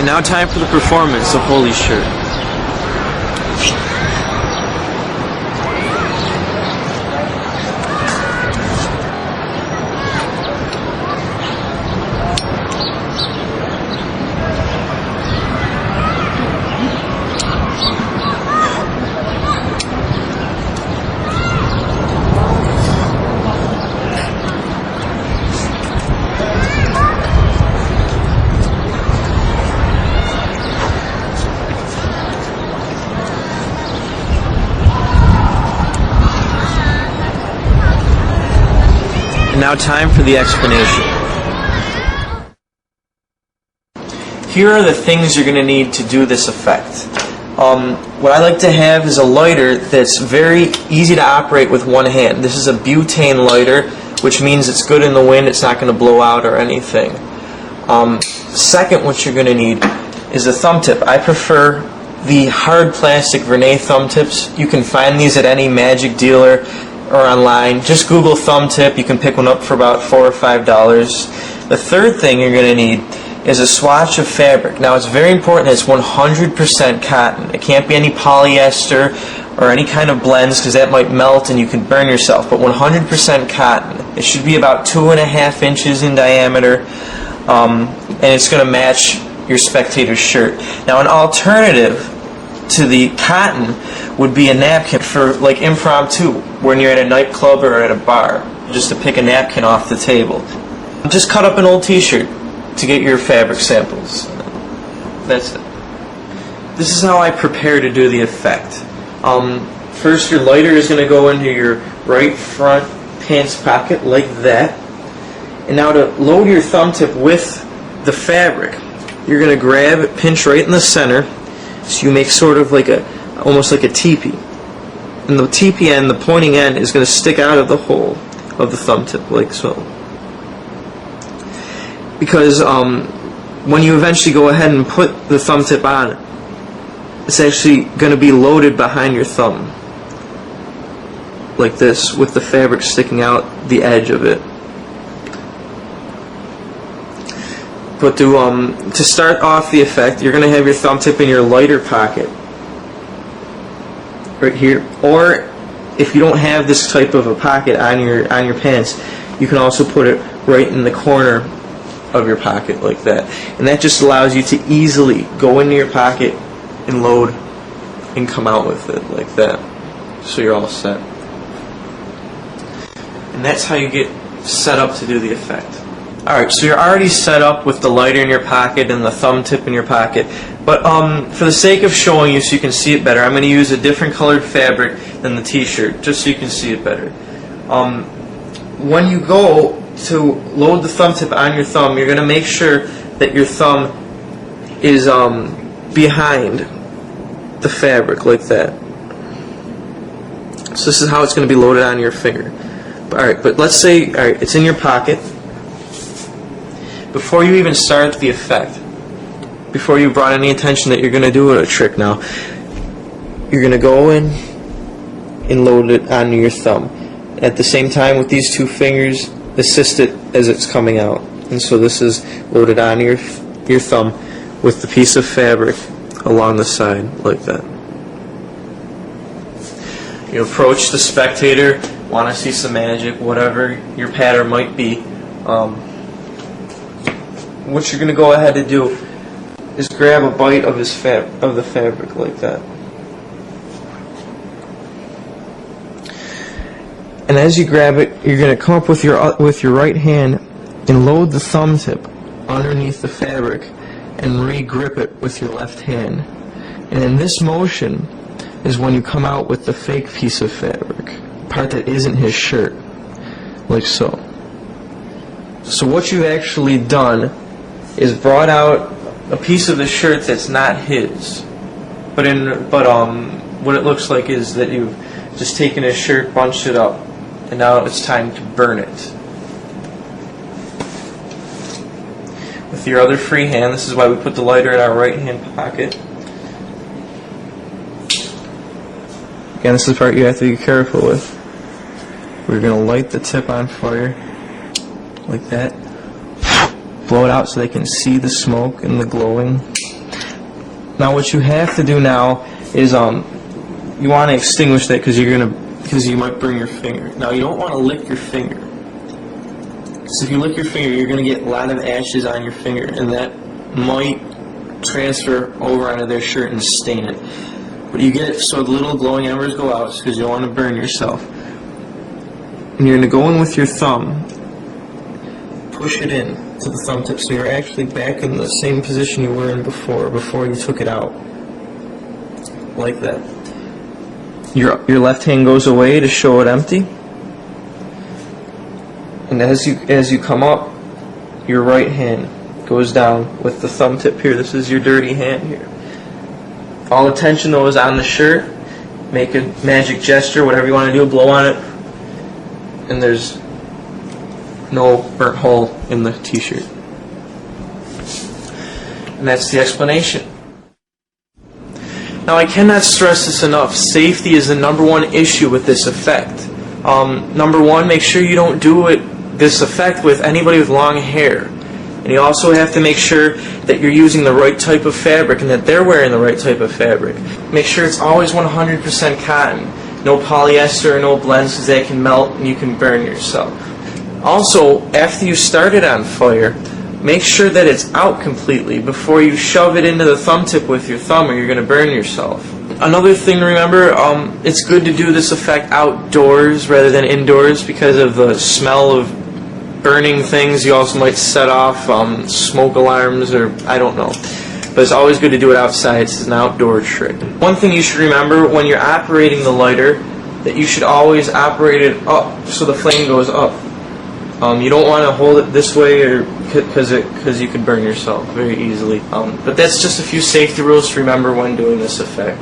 And now time for the performance of Holy Shirt. And now time for the explanation. Here are the things you're going to need to do this effect. What I like to have is a lighter that's very easy to operate with one hand. This is a butane lighter, which means it's good in the wind, it's not going to blow out or anything. Second, what you're going to need is a thumb tip. I prefer the hard plastic Vernay thumb tips. You can find these at any magic dealer or online. Just Google thumb tip. You can pick one up for about $4 or $5. The third thing you're going to need is a swatch of fabric. Now it's very important that it's 100% cotton. It can't be any polyester or any kind of blends because that might melt and you can burn yourself, but 100% cotton. It should be about 2.5 inches in diameter, and it's going to match your spectator's shirt. Now an alternative to the cotton would be a napkin for like impromptu when you're at a nightclub or at a bar, just to pick a napkin off the table. Just cut up an old t-shirt to get your fabric samples. That's it. This is how I prepare to do the effect. First, your lighter is going to go into your right front pants pocket like that. And now to load your thumb tip with the fabric, you're going to grab it, pinch right in the center, so you make sort of like almost like a teepee. And the teepee end, the pointing end, is going to stick out of the hole of the thumb tip, like so. Because when you eventually go ahead and put the thumb tip on, it's actually going to be loaded behind your thumb, like this, with the fabric sticking out the edge of it. But to start off the effect, you're going to have your thumb tip in your lighter pocket, right here. Or if you don't have this type of a pocket on your pants, you can also put it right in the corner of your pocket like that. And that just allows you to easily go into your pocket and load and come out with it like that. So you're all set. And that's how you get set up to do the effect. Alright, so you're already set up with the lighter in your pocket and the thumb tip in your pocket. But for the sake of showing you so you can see it better, I'm going to use a different colored fabric than the t-shirt, just so you can see it better. When you go to load the thumb tip on your thumb, you're going to make sure that your thumb is behind the fabric like that. So this is how it's going to be loaded on your finger. Alright, but let's say it's in your pocket. Before you even start the effect, before you brought any attention that you're going to do a trick now, you're going to go in and load it onto your thumb. At the same time, with these two fingers, assist it as it's coming out. And so this is loaded onto your thumb with the piece of fabric along the side, like that. You approach the spectator, want to see some magic, whatever your pattern might be. What you're going to go ahead and do is grab a bite of the fabric like that. And as you grab it, you're going to come up with your right hand and load the thumb tip underneath the fabric and re-grip it with your left hand. And in this motion is when you come out with the fake piece of fabric, the part that isn't his shirt, like so. So what you've actually done is brought out a piece of the shirt that's not his, but what it looks like is that you've just taken his shirt, bunched it up, and now it's time to burn it. With your other free hand, this is why we put the lighter in our right hand pocket. Again, this is the part you have to be careful with. We're going to light the tip on fire, like that. blow it out so they can see the smoke and the glowing. Now what you have to do now is you want to extinguish that because you might burn your finger. Now you don't want to lick your finger, because if you lick your finger, you're going to get a lot of ashes on your finger, and that might transfer over onto their shirt and stain it. But you get it so the little glowing embers go out because you don't want to burn yourself. And you're going to go in with your thumb, push it in to the thumb tip so you're actually back in the same position you were in before you took it out. Like that. Your left hand goes away to show it empty. And as you come up, your right hand goes down with the thumb tip here. This is your dirty hand here. All attention though is on the shirt. Make a magic gesture, whatever you want to do, blow on it, and there's no burnt hole in the t-shirt. And that's the explanation. Now I cannot stress this enough. Safety is the #1 issue with this effect. Number one, make sure you don't do this effect with anybody with long hair. And you also have to make sure that you're using the right type of fabric and that they're wearing the right type of fabric. Make sure it's always 100% cotton. No polyester or no blends, because they can melt and you can burn yourself. Also, after you start it on fire, make sure that it's out completely before you shove it into the thumb tip with your thumb, or you're going to burn yourself. Another thing to remember, it's good to do this effect outdoors rather than indoors because of the smell of burning things. You also might set off smoke alarms, or I don't know. But it's always good to do it outside. It's an outdoor trick. One thing you should remember when you're operating the lighter, that you should always operate it up so the flame goes up. You don't want to hold it this way, or because you could burn yourself very easily. But that's just a few safety rules to remember when doing this effect.